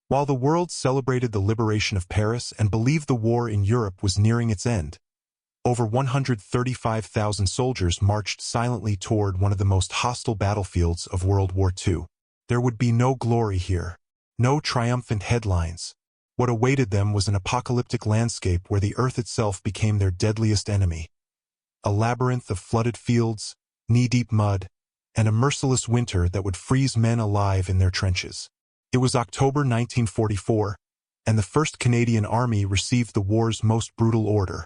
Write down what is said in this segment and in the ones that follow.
While the world celebrated the liberation of Paris and believed the war in Europe was nearing its end, over 135,000 soldiers marched silently toward one of the most hostile battlefields of World War II. There would be no glory here, no triumphant headlines. What awaited them was an apocalyptic landscape where the earth itself became their deadliest enemy. A labyrinth of flooded fields, knee-deep mud, and a merciless winter that would freeze men alive in their trenches. It was October 1944, and the 1st Canadian Army received the war's most brutal order: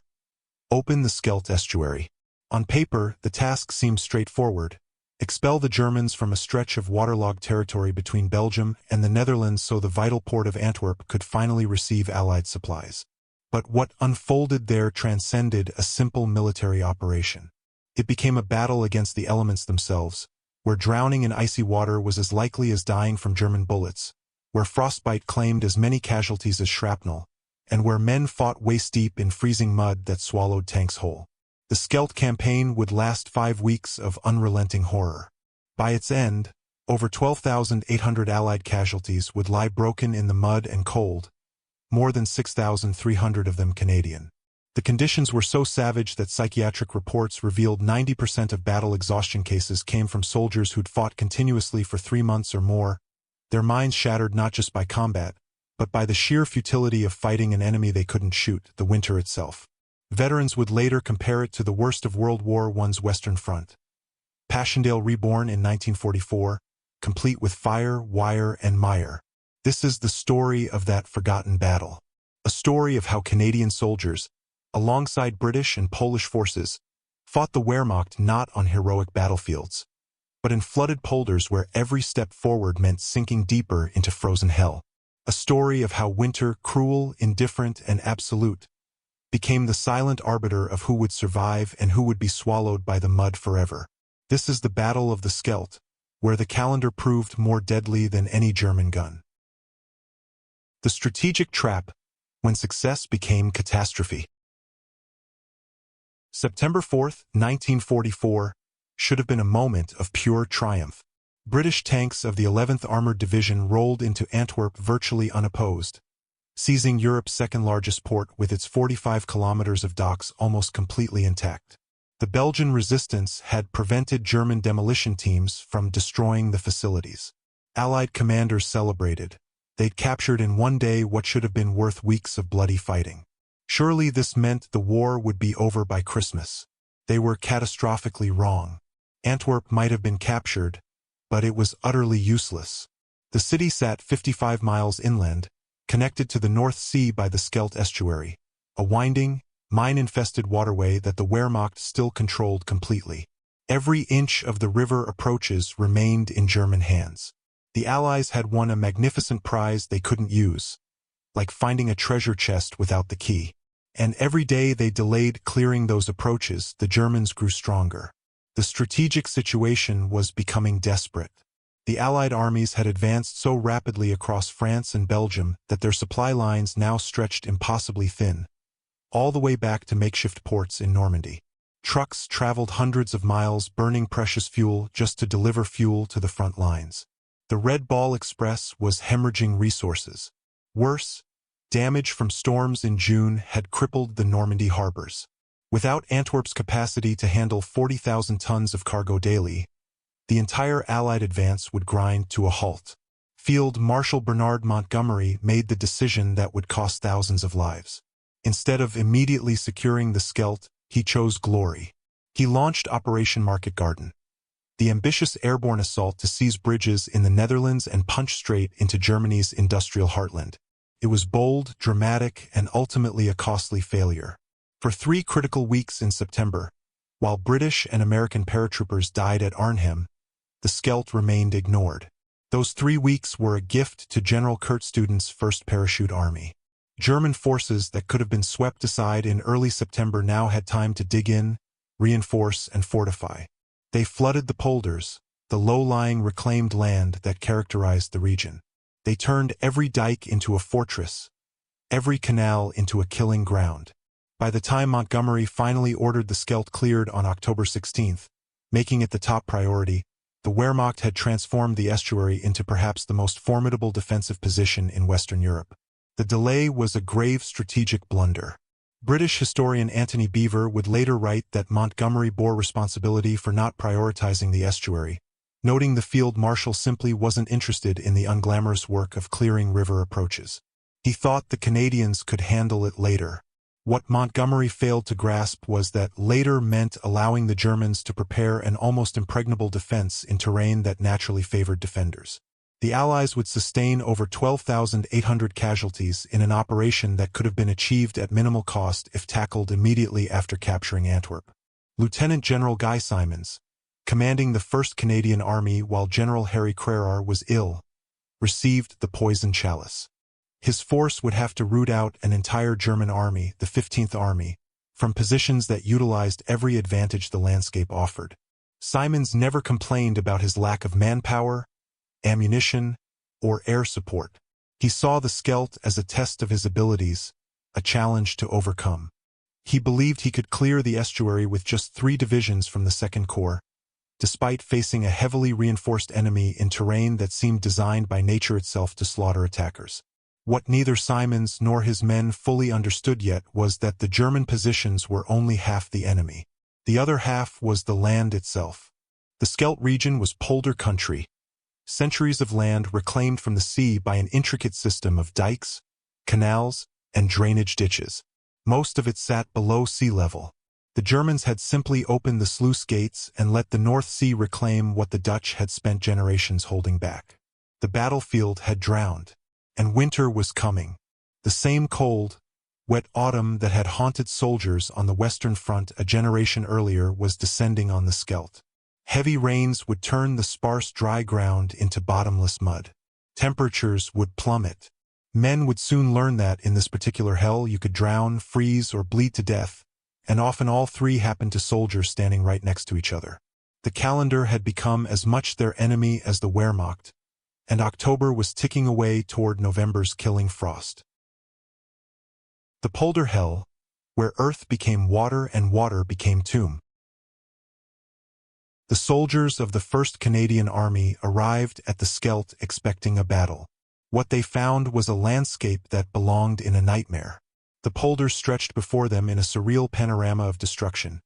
open the Scheldt estuary. On paper, the task seemed straightforward: expel the Germans from a stretch of waterlogged territory between Belgium and the Netherlands so the vital port of Antwerp could finally receive Allied supplies. But what unfolded there transcended a simple military operation. It became a battle against the elements themselves, where drowning in icy water was as likely as dying from German bullets, where frostbite claimed as many casualties as shrapnel, and where men fought waist-deep in freezing mud that swallowed tanks whole. The Scheldt campaign would last 5 weeks of unrelenting horror. By its end, over 12,800 Allied casualties would lie broken in the mud and cold, more than 6,300 of them Canadian. The conditions were so savage that psychiatric reports revealed 90% of battle exhaustion cases came from soldiers who'd fought continuously for 3 months or more, their minds shattered not just by combat, but by the sheer futility of fighting an enemy they couldn't shoot, the winter itself. Veterans would later compare it to the worst of World War I's Western Front. Passchendaele reborn in 1944, complete with fire, wire, and mire. This is the story of that forgotten battle. A story of how Canadian soldiers, alongside British and Polish forces, fought the Wehrmacht not on heroic battlefields, but in flooded polders where every step forward meant sinking deeper into frozen hell. A story of how winter, cruel, indifferent, and absolute, became the silent arbiter of who would survive and who would be swallowed by the mud forever. This is the Battle of the Scheldt, where the calendar proved more deadly than any German gun. The strategic trap, when success became catastrophe. September 4, 1944, should have been a moment of pure triumph. British tanks of the 11th Armored Division rolled into Antwerp virtually unopposed, seizing Europe's second-largest port with its 45 kilometers of docks almost completely intact. The Belgian resistance had prevented German demolition teams from destroying the facilities. Allied commanders celebrated. They'd captured in one day what should have been worth weeks of bloody fighting. Surely this meant the war would be over by Christmas. They were catastrophically wrong. Antwerp might have been captured, but it was utterly useless. The city sat 55 miles inland, connected to the North Sea by the Scheldt estuary, a winding, mine-infested waterway that the Wehrmacht still controlled completely. Every inch of the river approaches remained in German hands. The Allies had won a magnificent prize they couldn't use, like finding a treasure chest without the key. And every day they delayed clearing those approaches, the Germans grew stronger. The strategic situation was becoming desperate. The Allied armies had advanced so rapidly across France and Belgium that their supply lines now stretched impossibly thin, all the way back to makeshift ports in Normandy. Trucks traveled hundreds of miles burning precious fuel just to deliver fuel to the front lines. The Red Ball Express was hemorrhaging resources. Worse, damage from storms in June had crippled the Normandy harbors. Without Antwerp's capacity to handle 40,000 tons of cargo daily, the entire Allied advance would grind to a halt. Field Marshal Bernard Montgomery made the decision that would cost thousands of lives. Instead of immediately securing the Scheldt, he chose glory. He launched Operation Market Garden, the ambitious airborne assault to seize bridges in the Netherlands and punch straight into Germany's industrial heartland. It was bold, dramatic, and ultimately a costly failure. For 3 critical weeks in September, while British and American paratroopers died at Arnhem, the Scheldt remained ignored. Those 3 weeks were a gift to General Kurt Student's 1st Parachute Army. German forces that could have been swept aside in early September now had time to dig in, reinforce, and fortify. They flooded the polders, the low-lying reclaimed land that characterized the region. They turned every dike into a fortress, every canal into a killing ground. By the time Montgomery finally ordered the Scheldt cleared on October 16th, making it the top priority, The Wehrmacht had transformed the estuary into perhaps the most formidable defensive position in Western Europe. The delay was a grave strategic blunder. British historian Anthony Beevor would later write that Montgomery bore responsibility for not prioritizing the estuary, noting the field marshal simply wasn't interested in the unglamorous work of clearing river approaches. He thought the Canadians could handle it later. What Montgomery failed to grasp was that later meant allowing the Germans to prepare an almost impregnable defense in terrain that naturally favored defenders. The Allies would sustain over 12,800 casualties in an operation that could have been achieved at minimal cost if tackled immediately after capturing Antwerp. Lieutenant General Guy Simonds, commanding the 1st Canadian Army while General Harry Crerar was ill, received the poison chalice. His force would have to root out an entire German army, the 15th Army, from positions that utilized every advantage the landscape offered. Simonds never complained about his lack of manpower, ammunition, or air support. He saw the Scheldt as a test of his abilities, a challenge to overcome. He believed he could clear the estuary with just 3 divisions from the 2nd Corps, despite facing a heavily reinforced enemy in terrain that seemed designed by nature itself to slaughter attackers. What neither Simonds nor his men fully understood yet was that the German positions were only half the enemy. The other half was the land itself. The Scheldt region was polder country, centuries of land reclaimed from the sea by an intricate system of dikes, canals, and drainage ditches. Most of it sat below sea level. The Germans had simply opened the sluice gates and let the North Sea reclaim what the Dutch had spent generations holding back. The battlefield had drowned, and winter was coming. The same cold, wet autumn that had haunted soldiers on the Western Front a generation earlier was descending on the Scheldt. Heavy rains would turn the sparse dry ground into bottomless mud. Temperatures would plummet. Men would soon learn that in this particular hell you could drown, freeze, or bleed to death, and often all 3 happened to soldiers standing right next to each other. The calendar had become as much their enemy as the Wehrmacht, and October was ticking away toward November's killing frost. The polder hell, where earth became water and water became tomb. The soldiers of the 1st Canadian Army arrived at the Scheldt expecting a battle. What they found was a landscape that belonged in a nightmare. The polders stretched before them in a surreal panorama of destruction.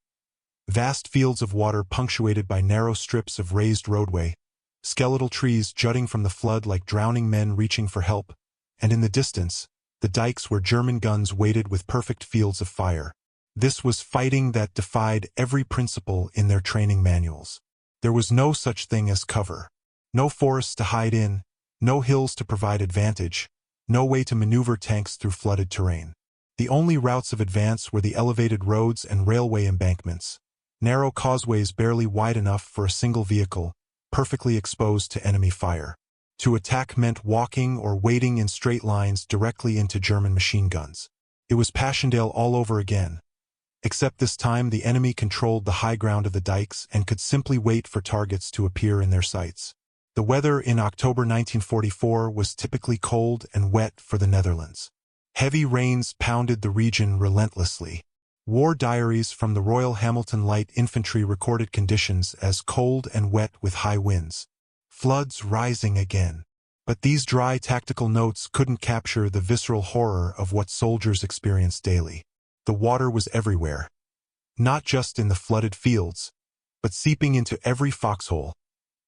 Vast fields of water punctuated by narrow strips of raised roadway, skeletal trees jutting from the flood like drowning men reaching for help, and in the distance, the dikes where German guns waited with perfect fields of fire. This was fighting that defied every principle in their training manuals. There was no such thing as cover. No forests to hide in, no hills to provide advantage, no way to maneuver tanks through flooded terrain. The only routes of advance were the elevated roads and railway embankments, narrow causeways barely wide enough for a single vehicle, perfectly exposed to enemy fire. To attack meant walking or wading in straight lines directly into German machine guns. It was Passchendaele all over again. Except this time the enemy controlled the high ground of the dikes and could simply wait for targets to appear in their sights. The weather in October 1944 was typically cold and wet for the Netherlands. Heavy rains pounded the region relentlessly. War diaries from the Royal Hamilton Light Infantry recorded conditions as cold and wet with high winds. Floods rising again. But these dry tactical notes couldn't capture the visceral horror of what soldiers experienced daily. The water was everywhere. Not just in the flooded fields, but seeping into every foxhole,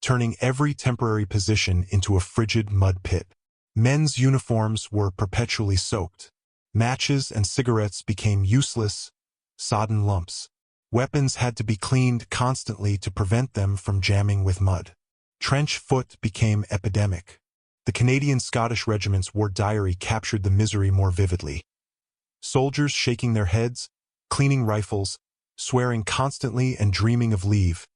turning every temporary position into a frigid mud pit. Men's uniforms were perpetually soaked. Matches and cigarettes became useless, sodden lumps. Weapons had to be cleaned constantly to prevent them from jamming with mud. Trench foot became epidemic. The Canadian-Scottish Regiment's war diary captured the misery more vividly. Soldiers shaking their heads, cleaning rifles, swearing constantly and dreaming of leave,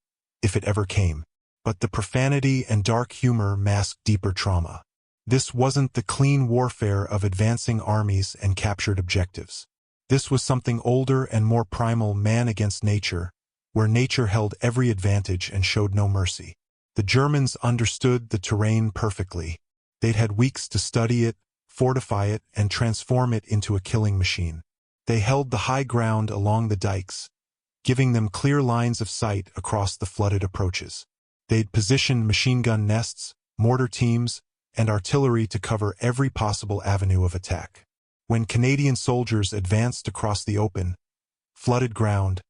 if it ever came. But the profanity and dark humor masked deeper trauma. This wasn't the clean warfare of advancing armies and captured objectives. This was something older and more primal, man against nature, where nature held every advantage and showed no mercy. The Germans understood the terrain perfectly. They'd had weeks to study it, fortify it, and transform it into a killing machine. They held the high ground along the dikes, giving them clear lines of sight across the flooded approaches. They'd positioned machine gun nests, mortar teams, and artillery to cover every possible avenue of attack. When Canadian soldiers advanced across the open, flooded ground,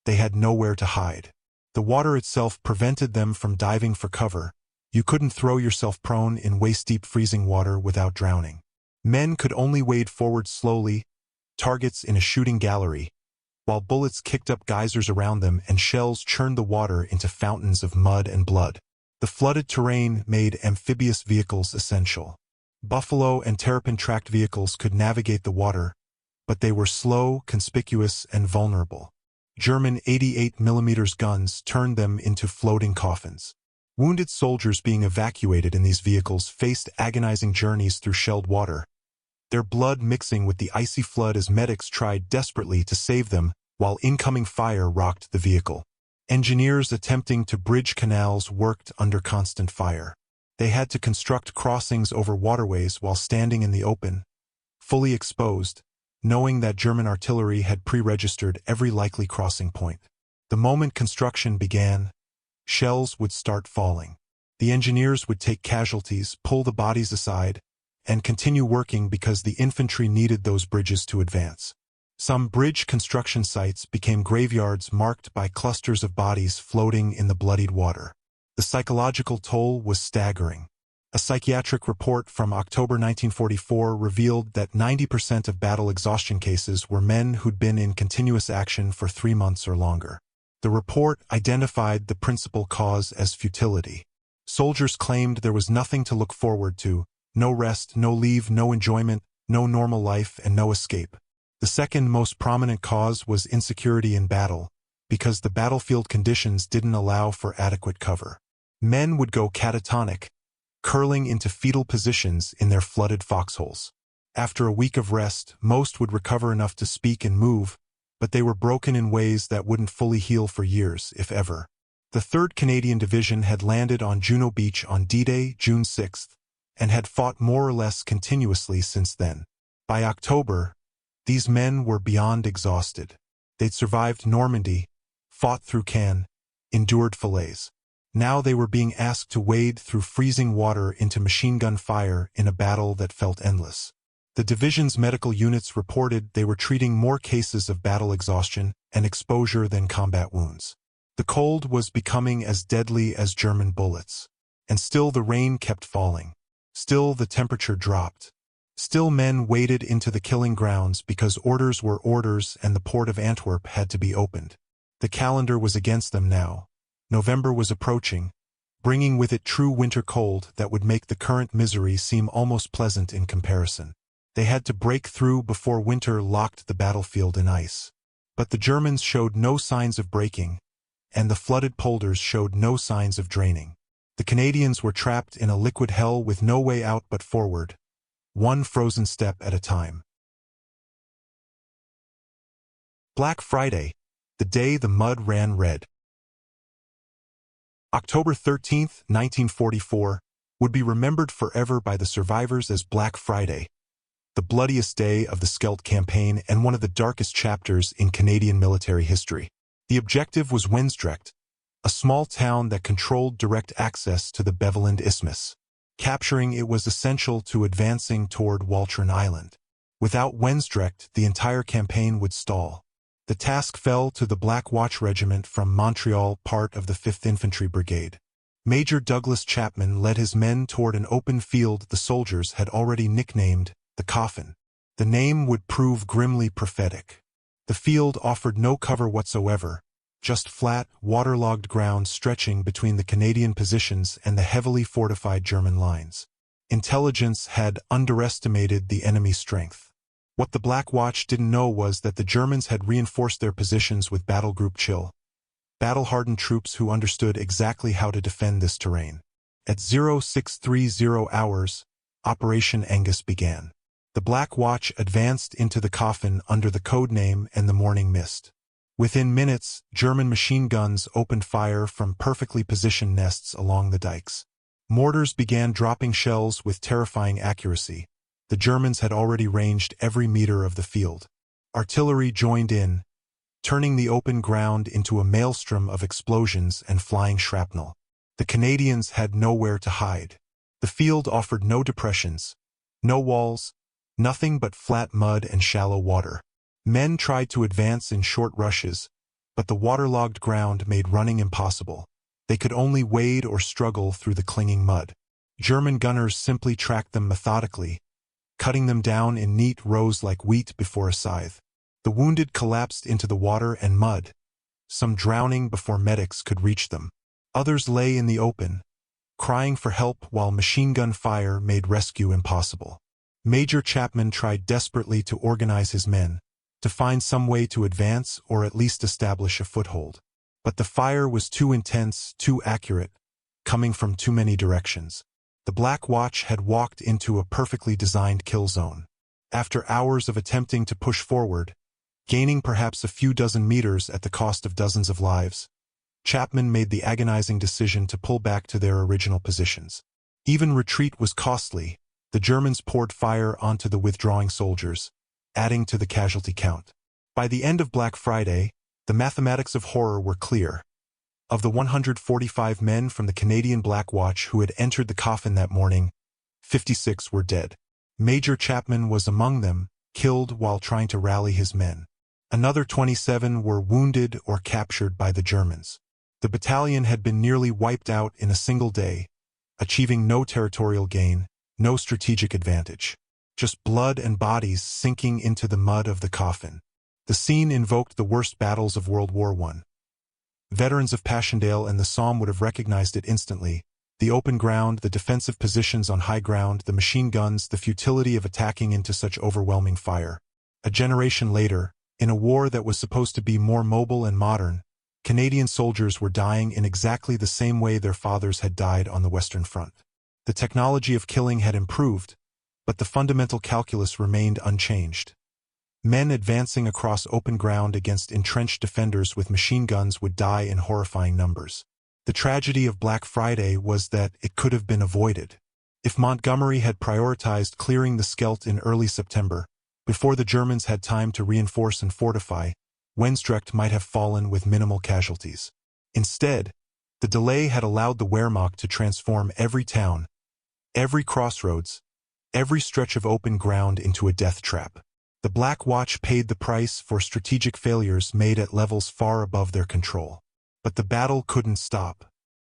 they had nowhere to hide. The water itself prevented them from diving for cover. You couldn't throw yourself prone in waist-deep freezing water without drowning. Men could only wade forward slowly, targets in a shooting gallery, while bullets kicked up geysers around them and shells churned the water into fountains of mud and blood. The flooded terrain made amphibious vehicles essential. Buffalo and terrapin-tracked vehicles could navigate the water, but they were slow, conspicuous, and vulnerable. German 88mm guns turned them into floating coffins. Wounded soldiers being evacuated in these vehicles faced agonizing journeys through shelled water, their blood mixing with the icy flood as medics tried desperately to save them while incoming fire rocked the vehicle. Engineers attempting to bridge canals worked under constant fire. They had to construct crossings over waterways while standing in the open, fully exposed, knowing that German artillery had pre-registered every likely crossing point. The moment construction began, shells would start falling. The engineers would take casualties, pull the bodies aside, and continue working because the infantry needed those bridges to advance. Some bridge construction sites became graveyards marked by clusters of bodies floating in the bloodied water. The psychological toll was staggering. A psychiatric report from October 1944 revealed that 90% of battle exhaustion cases were men who'd been in continuous action for 3 months or longer. The report identified the principal cause as futility. Soldiers claimed there was nothing to look forward to, no rest, no leave, no enjoyment, no normal life, and no escape. The second most prominent cause was insecurity in battle, because the battlefield conditions didn't allow for adequate cover. Men would go catatonic, curling into fetal positions in their flooded foxholes. After a week of rest, most would recover enough to speak and move, but they were broken in ways that wouldn't fully heal for years, if ever. The 3rd Canadian Division had landed on Juno Beach on D-Day, June 6th, and had fought more or less continuously since then. By October, these men were beyond exhausted. They'd survived Normandy, fought through Caen, endured fillets. Now they were being asked to wade through freezing water into machine gun fire in a battle that felt endless. The division's medical units reported they were treating more cases of battle exhaustion and exposure than combat wounds. The cold was becoming as deadly as German bullets. And still the rain kept falling. Still the temperature dropped. Still men waded into the killing grounds because orders were orders and the port of Antwerp had to be opened. The calendar was against them now. November was approaching, bringing with it true winter cold that would make the current misery seem almost pleasant in comparison. They had to break through before winter locked the battlefield in ice. But the Germans showed no signs of breaking, and the flooded polders showed no signs of draining. The Canadians were trapped in a liquid hell with no way out but forward, one frozen step at a time. Black Friday, the day the mud ran red. October 13, 1944, would be remembered forever by the survivors as Black Friday, the bloodiest day of the Scheldt campaign and one of the darkest chapters in Canadian military history. The objective was Wensdrecht, a small town that controlled direct access to the Beveland Isthmus. Capturing it was essential to advancing toward Walcheren Island. Without Wensdrecht, the entire campaign would stall. The task fell to the Black Watch Regiment from Montreal, part of the 5th Infantry Brigade. Major Douglas Chapman led his men toward an open field the soldiers had already nicknamed the Coffin. The name would prove grimly prophetic. The field offered no cover whatsoever, just flat, waterlogged ground stretching between the Canadian positions and the heavily fortified German lines. Intelligence had underestimated the enemy's strength. What the Black Watch didn't know was that the Germans had reinforced their positions with Battle Group Chill, battle-hardened troops who understood exactly how to defend this terrain. At 0630 hours, Operation Angus began. The Black Watch advanced into the Coffin under the code name and the morning mist. Within minutes, German machine guns opened fire from perfectly positioned nests along the dikes. Mortars began dropping shells with terrifying accuracy. The Germans had already ranged every meter of the field. Artillery joined in, turning the open ground into a maelstrom of explosions and flying shrapnel. The Canadians had nowhere to hide. The field offered no depressions, no walls, nothing but flat mud and shallow water. Men tried to advance in short rushes, but the waterlogged ground made running impossible. They could only wade or struggle through the clinging mud. German gunners simply tracked them methodically, cutting them down in neat rows like wheat before a scythe. The wounded collapsed into the water and mud, some drowning before medics could reach them. Others lay in the open, crying for help while machine gun fire made rescue impossible. Major Chapman tried desperately to organize his men, to find some way to advance or at least establish a foothold. But the fire was too intense, too accurate, coming from too many directions. The Black Watch had walked into a perfectly designed kill zone. After hours of attempting to push forward, gaining perhaps a few dozen meters at the cost of dozens of lives, Chapman made the agonizing decision to pull back to their original positions. Even retreat was costly. The Germans poured fire onto the withdrawing soldiers, adding to the casualty count. By the end of Black Friday, the mathematics of horror were clear. Of the 145 men from the Canadian Black Watch who had entered the coffin that morning, 56 were dead. Major Chapman was among them, killed while trying to rally his men. Another 27 were wounded or captured by the Germans. The battalion had been nearly wiped out in a single day, achieving no territorial gain, no strategic advantage. Just blood and bodies sinking into the mud of the coffin. The scene invoked the worst battles of World War I. Veterans of Passchendaele and the Somme would have recognized it instantly. The open ground, the defensive positions on high ground, the machine guns, the futility of attacking into such overwhelming fire. A generation later, in a war that was supposed to be more mobile and modern, Canadian soldiers were dying in exactly the same way their fathers had died on the Western Front. The technology of killing had improved, but the fundamental calculus remained unchanged. Men advancing across open ground against entrenched defenders with machine guns would die in horrifying numbers. The tragedy of Black Friday was that it could have been avoided. If Montgomery had prioritized clearing the Scheldt in early September, before the Germans had time to reinforce and fortify, Wensdrecht might have fallen with minimal casualties. Instead, the delay had allowed the Wehrmacht to transform every town, every crossroads, every stretch of open ground into a death trap. The Black Watch paid the price for strategic failures made at levels far above their control. But the battle couldn't stop.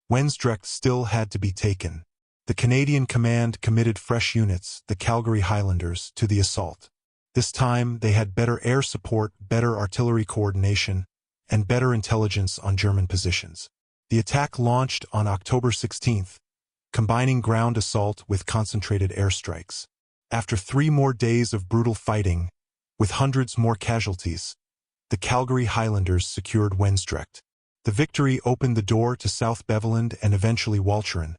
Wensdrecht still had to be taken. The Canadian command committed fresh units, the Calgary Highlanders, to the assault. This time, they had better air support, better artillery coordination, and better intelligence on German positions. The attack launched on October 16th, combining ground assault with concentrated airstrikes. After 3 more days of brutal fighting, with hundreds more casualties, the Calgary Highlanders secured Wensdrecht. The victory opened the door to South Beveland and eventually Walcheren,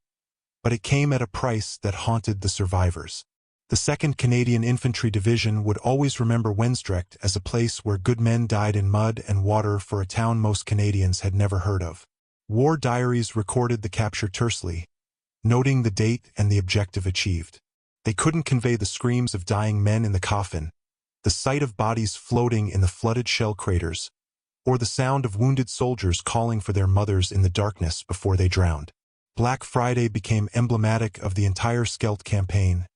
but it came at a price that haunted the survivors. The 2nd Canadian Infantry Division would always remember Wensdrecht as a place where good men died in mud and water for a town most Canadians had never heard of. War diaries recorded the capture tersely, noting the date and the objective achieved. They couldn't convey the screams of dying men in the coffin, the sight of bodies floating in the flooded shell craters, or the sound of wounded soldiers calling for their mothers in the darkness before they drowned. Black Friday became emblematic of the entire Scheldt campaign,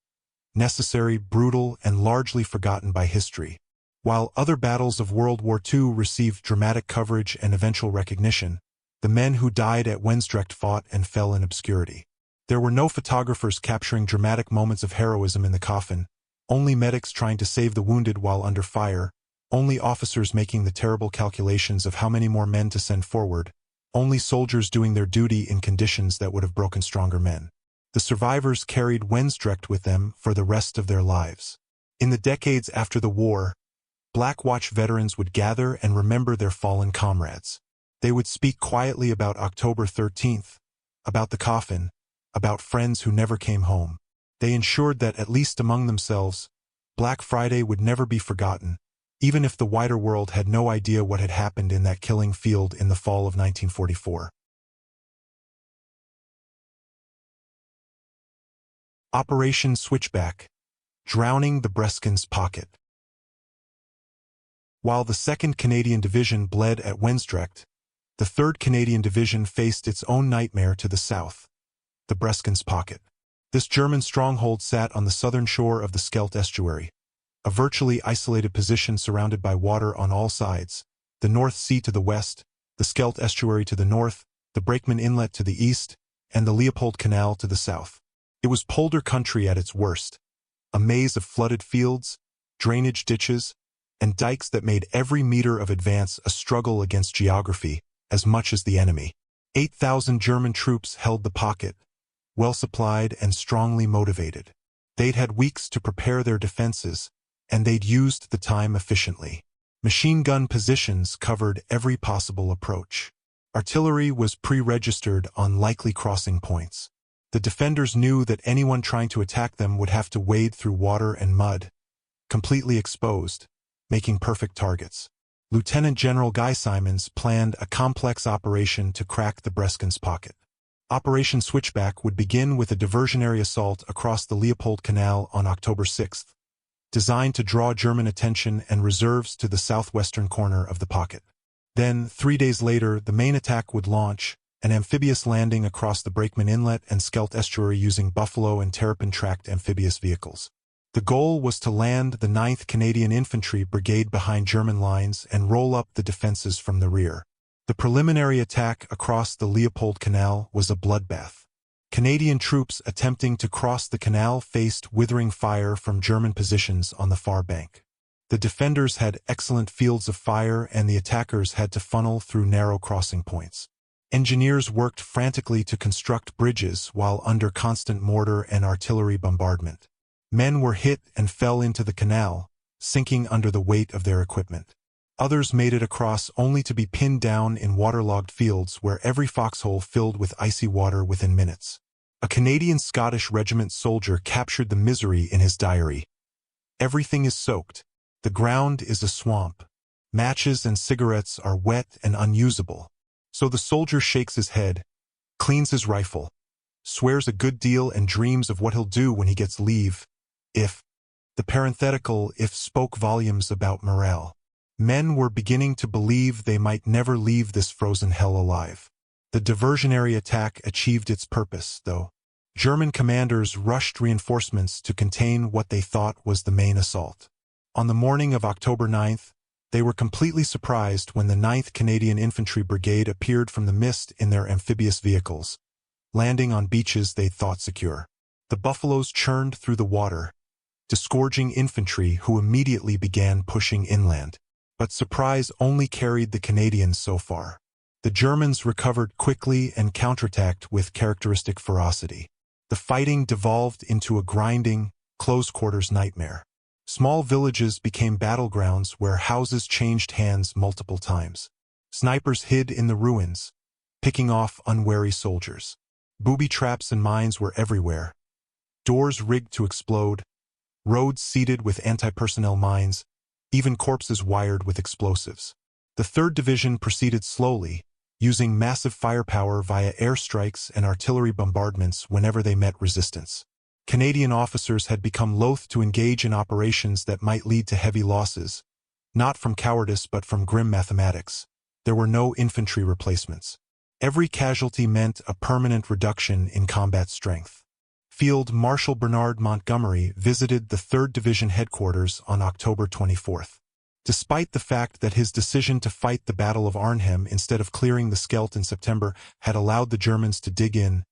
necessary, brutal, and largely forgotten by history. While other battles of World War II received dramatic coverage and eventual recognition, the men who died at Wensdrecht fought and fell in obscurity. There were no photographers capturing dramatic moments of heroism in the coffin, only medics trying to save the wounded while under fire, only officers making the terrible calculations of how many more men to send forward, only soldiers doing their duty in conditions that would have broken stronger men. The survivors carried Wensdrecht with them for the rest of their lives. In the decades after the war, Black Watch veterans would gather and remember their fallen comrades. They would speak quietly about October 13th, about the coffin, about friends who never came home. They ensured that, at least among themselves, Black Friday would never be forgotten, even if the wider world had no idea what had happened in that killing field in the fall of 1944. Operation Switchback, drowning the Breskins' pocket. While the 2nd Canadian Division bled at Wensdrecht, the 3rd Canadian Division faced its own nightmare to the south, the Breskens Pocket. This German stronghold sat on the southern shore of the Scheldt estuary, a virtually isolated position surrounded by water on all sides, the North Sea to the west, the Scheldt estuary to the north, the Brakeman Inlet to the east, and the Leopold Canal to the south. It was polder country at its worst, a maze of flooded fields, drainage ditches, and dikes that made every meter of advance a struggle against geography as much as the enemy. 8,000 German troops held the pocket, well supplied and strongly motivated. They'd had weeks to prepare their defenses, and they'd used the time efficiently. Machine gun positions covered every possible approach. Artillery was pre-registered on likely crossing points. The defenders knew that anyone trying to attack them would have to wade through water and mud, completely exposed, making perfect targets. Lieutenant General Guy Simons planned a complex operation to crack the Breskens Pocket. Operation Switchback would begin with a diversionary assault across the Leopold Canal on October 6th, designed to draw German attention and reserves to the southwestern corner of the pocket. Then, 3 days later, the main attack would launch, an amphibious landing across the Brakeman Inlet and Scheldt estuary using Buffalo and Terrapin-tracked amphibious vehicles. The goal was to land the 9th Canadian Infantry Brigade behind German lines and roll up the defenses from the rear. The preliminary attack across the Leopold Canal was a bloodbath. Canadian troops attempting to cross the canal faced withering fire from German positions on the far bank. The defenders had excellent fields of fire and the attackers had to funnel through narrow crossing points. Engineers worked frantically to construct bridges while under constant mortar and artillery bombardment. Men were hit and fell into the canal, sinking under the weight of their equipment. Others made it across only to be pinned down in waterlogged fields where every foxhole filled with icy water within minutes. A Canadian Scottish Regiment soldier captured the misery in his diary. "Everything is soaked. The ground is a swamp. Matches and cigarettes are wet and unusable." So the soldier shakes his head, cleans his rifle, swears a good deal and dreams of what he'll do when he gets leave. If. The parenthetical "if" spoke volumes about morale. Men were beginning to believe they might never leave this frozen hell alive. The diversionary attack achieved its purpose, though. German commanders rushed reinforcements to contain what they thought was the main assault. On the morning of October 9th, they were completely surprised when the 9th Canadian Infantry Brigade appeared from the mist in their amphibious vehicles, landing on beaches they thought secure. The buffaloes churned through the water, disgorging infantry who immediately began pushing inland. But surprise only carried the Canadians so far. The Germans recovered quickly and counterattacked with characteristic ferocity. The fighting devolved into a grinding, close-quarters nightmare. Small villages became battlegrounds where houses changed hands multiple times. Snipers hid in the ruins, picking off unwary soldiers. Booby traps and mines were everywhere. Doors rigged to explode, roads seeded with anti-personnel mines, even corpses wired with explosives. The 3rd Division proceeded slowly, using massive firepower via airstrikes and artillery bombardments whenever they met resistance. Canadian officers had become loath to engage in operations that might lead to heavy losses, not from cowardice but from grim mathematics. There were no infantry replacements. Every casualty meant a permanent reduction in combat strength. Field Marshal Bernard Montgomery visited the 3rd Division headquarters on October 24th. Despite the fact that his decision to fight the Battle of Arnhem instead of clearing the Scheldt in September had allowed the Germans to dig in,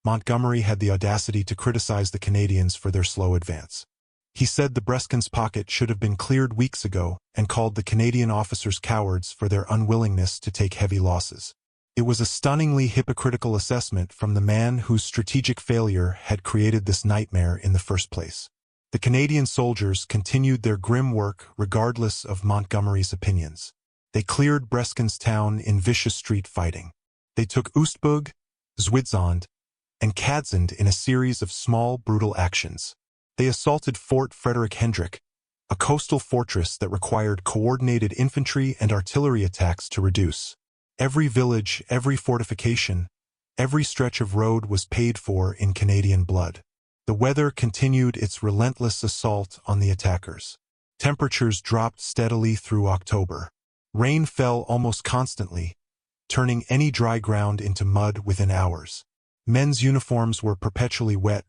Montgomery had the audacity to criticize the Canadians for their slow advance. He said the Breskens Pocket should have been cleared weeks ago and called the Canadian officers cowards for their unwillingness to take heavy losses. It was a stunningly hypocritical assessment from the man whose strategic failure had created this nightmare in the first place. The Canadian soldiers continued their grim work regardless of Montgomery's opinions. They cleared Breskens town in vicious street fighting. They took Oostburg, Zweitzand, and Cadzand in a series of small, brutal actions. They assaulted Fort Frederick Hendrick, a coastal fortress that required coordinated infantry and artillery attacks to reduce. Every village, every fortification, every stretch of road was paid for in Canadian blood. The weather continued its relentless assault on the attackers. Temperatures dropped steadily through October. Rain fell almost constantly, turning any dry ground into mud within hours. Men's uniforms were perpetually wet,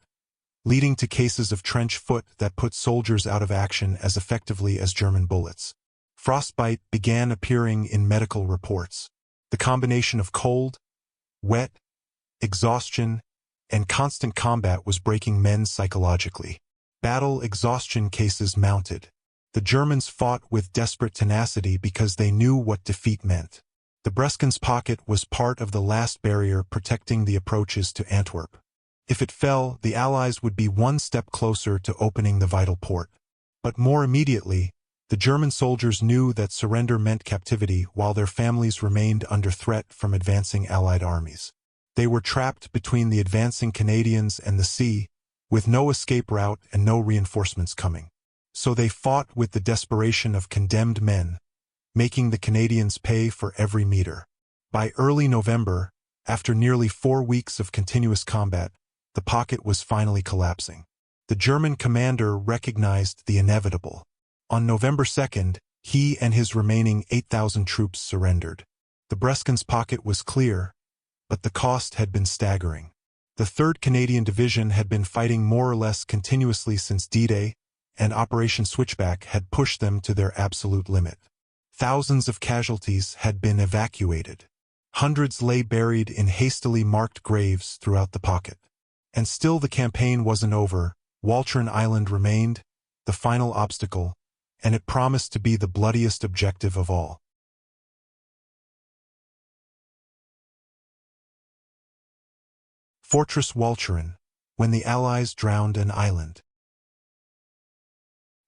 leading to cases of trench foot that put soldiers out of action as effectively as German bullets. Frostbite began appearing in medical reports. The combination of cold, wet, exhaustion, and constant combat was breaking men psychologically. Battle exhaustion cases mounted. The Germans fought with desperate tenacity because they knew what defeat meant. The Breskens pocket was part of the last barrier protecting the approaches to Antwerp. If it fell, the Allies would be one step closer to opening the vital port. But more immediately, the German soldiers knew that surrender meant captivity while their families remained under threat from advancing Allied armies. They were trapped between the advancing Canadians and the sea, with no escape route and no reinforcements coming. So they fought with the desperation of condemned men, making the Canadians pay for every meter. By early November, after nearly 4 weeks of continuous combat, the pocket was finally collapsing. The German commander recognized the inevitable. On November 2nd, he and his remaining 8,000 troops surrendered. The Breskens pocket was clear, but the cost had been staggering. The 3rd Canadian Division had been fighting more or less continuously since D-Day, and Operation Switchback had pushed them to their absolute limit. Thousands of casualties had been evacuated. Hundreds lay buried in hastily marked graves throughout the pocket. And still the campaign wasn't over. Walcheren Island remained, the final obstacle, and it promised to be the bloodiest objective of all. Fortress Walcheren, when the Allies drowned an island.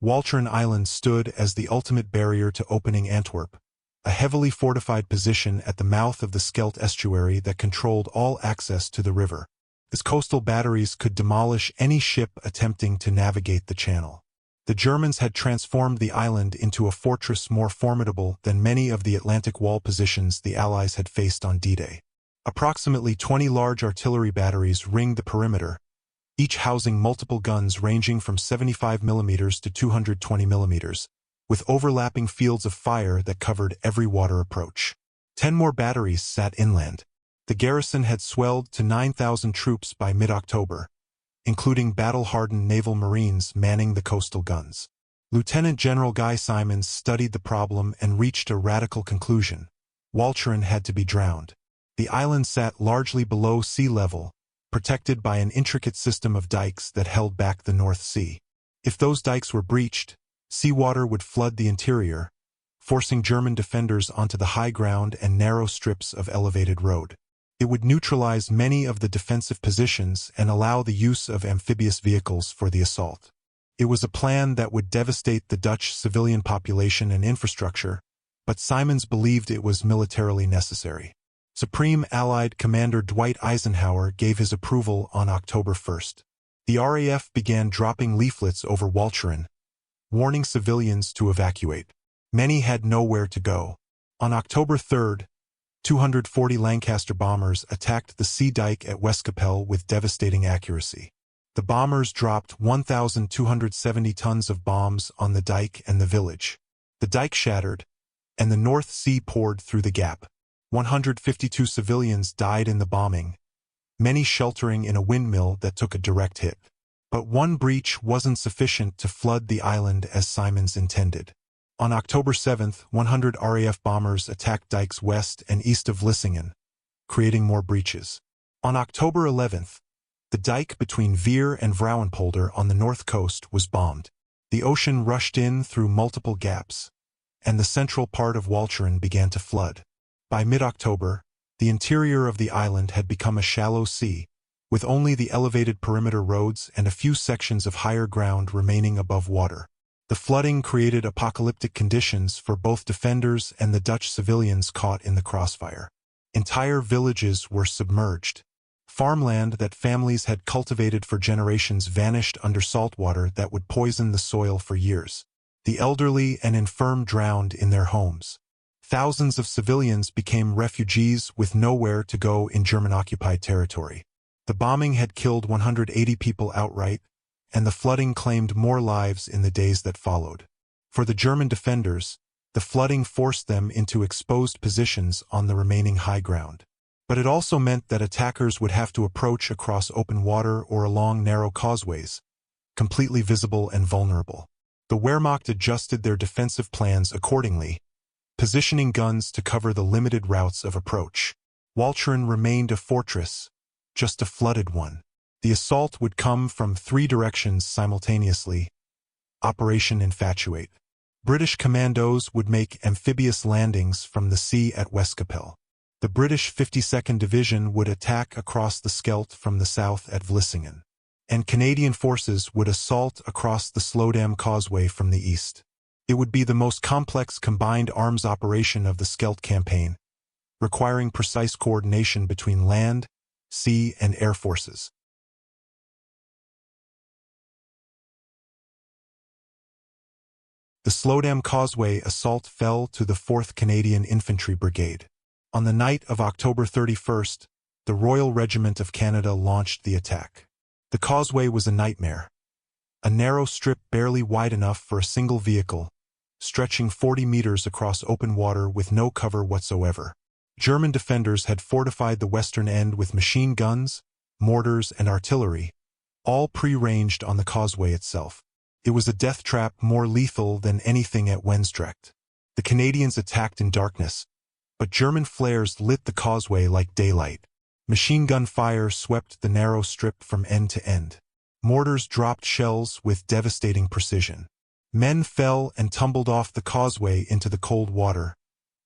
Walcheren Island stood as the ultimate barrier to opening Antwerp, a heavily fortified position at the mouth of the Scheldt estuary that controlled all access to the river. Its coastal batteries could demolish any ship attempting to navigate the channel. The Germans had transformed the island into a fortress more formidable than many of the Atlantic Wall positions the Allies had faced on D-Day. Approximately 20 large artillery batteries ringed the perimeter, each housing multiple guns ranging from 75 mm to 220 mm, with overlapping fields of fire that covered every water approach. 10 more batteries sat inland. The garrison had swelled to 9,000 troops by mid-October, including battle-hardened naval marines manning the coastal guns. Lieutenant General Guy Simons studied the problem and reached a radical conclusion. Walcheren had to be drowned. The island sat largely below sea level, protected by an intricate system of dikes that held back the North Sea. If those dikes were breached, seawater would flood the interior, forcing German defenders onto the high ground and narrow strips of elevated road. It would neutralize many of the defensive positions and allow the use of amphibious vehicles for the assault. It was a plan that would devastate the Dutch civilian population and infrastructure, but Simons believed it was militarily necessary. Supreme Allied Commander Dwight Eisenhower gave his approval on October 1st. The RAF began dropping leaflets over Walcheren, warning civilians to evacuate. Many had nowhere to go. On October 3rd, 240 Lancaster bombers attacked the sea dike at Westkapelle with devastating accuracy. The bombers dropped 1,270 tons of bombs on the dike and the village. The dike shattered, and the North Sea poured through the gap. 152 civilians died in the bombing, many sheltering in a windmill that took a direct hit. But one breach wasn't sufficient to flood the island as Simons intended. On October 7th, 100 RAF bombers attacked dikes west and east of Vlissingen, creating more breaches. On October 11th, the dike between Veer and Vrouwenpolder on the north coast was bombed. The ocean rushed in through multiple gaps, and the central part of Walcheren began to flood. By mid-October, the interior of the island had become a shallow sea, with only the elevated perimeter roads and a few sections of higher ground remaining above water. The flooding created apocalyptic conditions for both defenders and the Dutch civilians caught in the crossfire. Entire villages were submerged. Farmland that families had cultivated for generations vanished under saltwater that would poison the soil for years. The elderly and infirm drowned in their homes. Thousands of civilians became refugees with nowhere to go in German-occupied territory. The bombing had killed 180 people outright, and the flooding claimed more lives in the days that followed. For the German defenders, The flooding forced them into exposed positions on the remaining high ground. But it also meant that attackers would have to approach across open water or along narrow causeways, completely visible and vulnerable. The Wehrmacht adjusted their defensive plans accordingly, positioning guns to cover the limited routes of approach. Walcheren remained a fortress, just a flooded one. The assault would come from 3 directions simultaneously. Operation Infatuate. British commandos would make amphibious landings from the sea at Westkapelle. The British 52nd Division would attack across the Scheldt from the south at Vlissingen. And Canadian forces would assault across the Sloterdam Causeway from the east. It would be the most complex combined arms operation of the Scheldt campaign, requiring precise coordination between land, sea, and air forces. The Sloterdam Causeway assault fell to the 4th Canadian Infantry Brigade. On the night of October 31st, the Royal Regiment of Canada launched the attack. The causeway was a nightmare. A narrow strip barely wide enough for a single vehicle, stretching 40 meters across open water with no cover whatsoever. German defenders had fortified the western end with machine guns, mortars, and artillery, all pre-ranged on the causeway itself. It was a death trap more lethal than anything at Wendstrecht. The Canadians attacked in darkness, but German flares lit the causeway like daylight. Machine gun fire swept the narrow strip from end to end. Mortars dropped shells with devastating precision. Men fell and tumbled off the causeway into the cold water,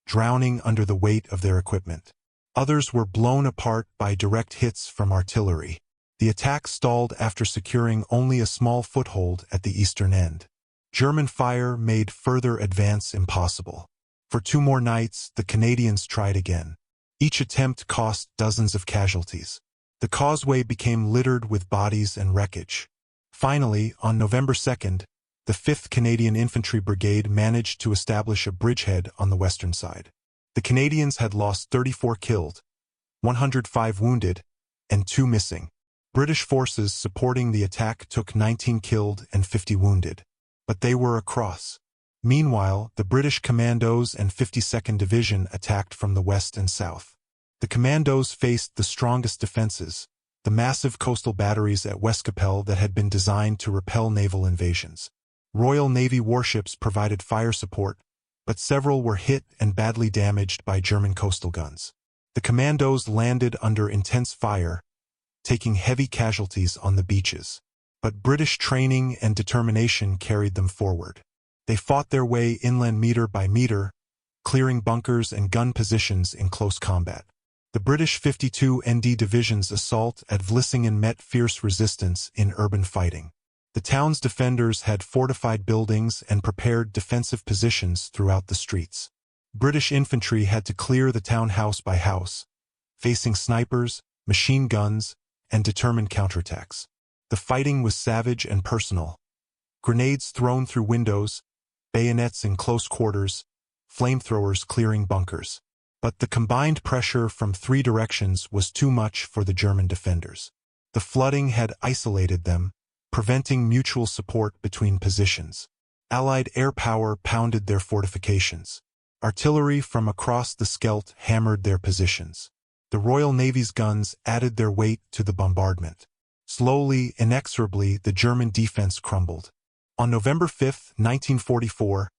drowning under the weight of their equipment. Others were blown apart by direct hits from artillery. The attack stalled after securing only a small foothold at the eastern end. German fire made further advance impossible. For 2 more nights, the Canadians tried again. Each attempt cost dozens of casualties. The causeway became littered with bodies and wreckage. Finally, on November 2nd, the 5th Canadian Infantry Brigade managed to establish a bridgehead on the western side. The Canadians had lost 34 killed, 105 wounded, and 2 missing. British forces supporting the attack took 19 killed and 50 wounded. But they were across. Meanwhile, the British Commandos and 52nd Division attacked from the west and south. The Commandos faced the strongest defenses, the massive coastal batteries at Westkapelle that had been designed to repel naval invasions. Royal Navy warships provided fire support, but several were hit and badly damaged by German coastal guns. The Commandos landed under intense fire, taking heavy casualties on the beaches. But British training and determination carried them forward. They fought their way inland meter by meter, clearing bunkers and gun positions in close combat. The British 52 ND Division's assault at Vlissingen met fierce resistance in urban fighting. The town's defenders had fortified buildings and prepared defensive positions throughout the streets. British infantry had to clear the town house by house, facing snipers, machine guns, and determined counterattacks. The fighting was savage and personal. Grenades thrown through windows, bayonets in close quarters, flamethrowers clearing bunkers. But the combined pressure from 3 directions was too much for the German defenders. The flooding had isolated them, preventing mutual support between positions. Allied air power pounded their fortifications. Artillery from across the Scheldt hammered their positions. The Royal Navy's guns added their weight to the bombardment. Slowly, inexorably, the German defense crumbled. On November 5, 1944,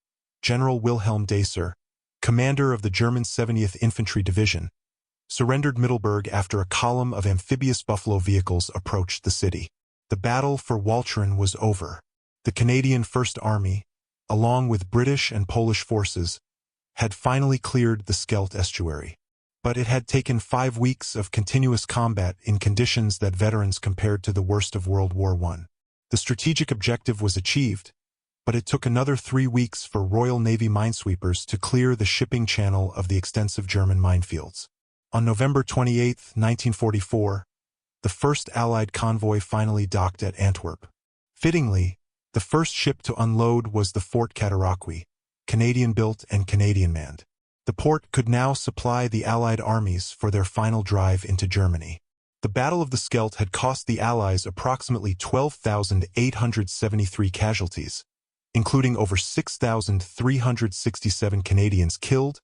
General Wilhelm Dacer, commander of the German 70th Infantry Division, surrendered Middelburg after a column of amphibious Buffalo vehicles approached the city. The battle for Walcheren was over. The Canadian First Army, along with British and Polish forces, had finally cleared the Scheldt estuary. But it had taken 5 weeks of continuous combat in conditions that veterans compared to the worst of World War I. The strategic objective was achieved, but it took another 3 weeks for Royal Navy minesweepers to clear the shipping channel of the extensive German minefields. On November 28, 1944, the first Allied convoy finally docked at Antwerp. Fittingly, the first ship to unload was the Fort Cataraqui, Canadian-built and Canadian-manned. The port could now supply the Allied armies for their final drive into Germany. The Battle of the Scheldt had cost the Allies approximately 12,873 casualties, including over 6,367 Canadians killed,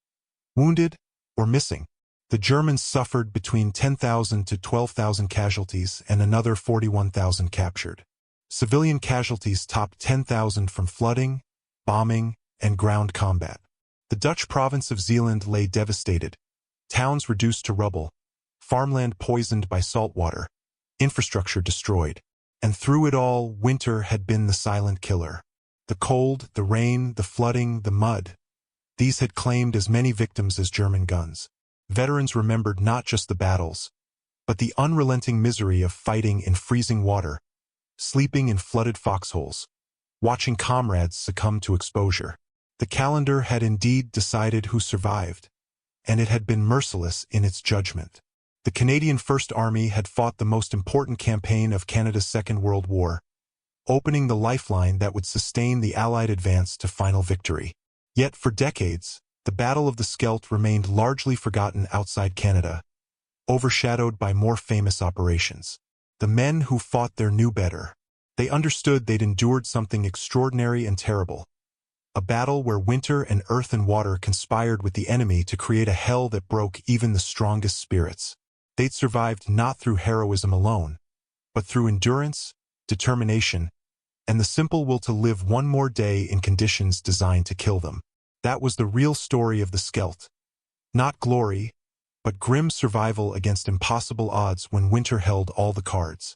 wounded, or missing. The Germans suffered between 10,000 to 12,000 casualties and another 41,000 captured. Civilian casualties topped 10,000 from flooding, bombing, and ground combat. The Dutch province of Zeeland lay devastated, towns reduced to rubble, farmland poisoned by salt water, infrastructure destroyed. And through it all, winter had been the silent killer. The cold, the rain, the flooding, the mud. These had claimed as many victims as German guns. Veterans remembered not just the battles, but the unrelenting misery of fighting in freezing water, sleeping in flooded foxholes, watching comrades succumb to exposure. The calendar had indeed decided who survived, and it had been merciless in its judgment. The Canadian First Army had fought the most important campaign of Canada's Second World War, opening the lifeline that would sustain the Allied advance to final victory. Yet for decades, the Battle of the Scheldt remained largely forgotten outside Canada, overshadowed by more famous operations. The men who fought there knew better. They understood they'd endured something extraordinary and terrible. A battle where winter and earth and water conspired with the enemy to create a hell that broke even the strongest spirits. They'd survived not through heroism alone, but through endurance, determination, and the simple will to live one more day in conditions designed to kill them. That was the real story of the Scheldt. Not glory, but grim survival against impossible odds when winter held all the cards.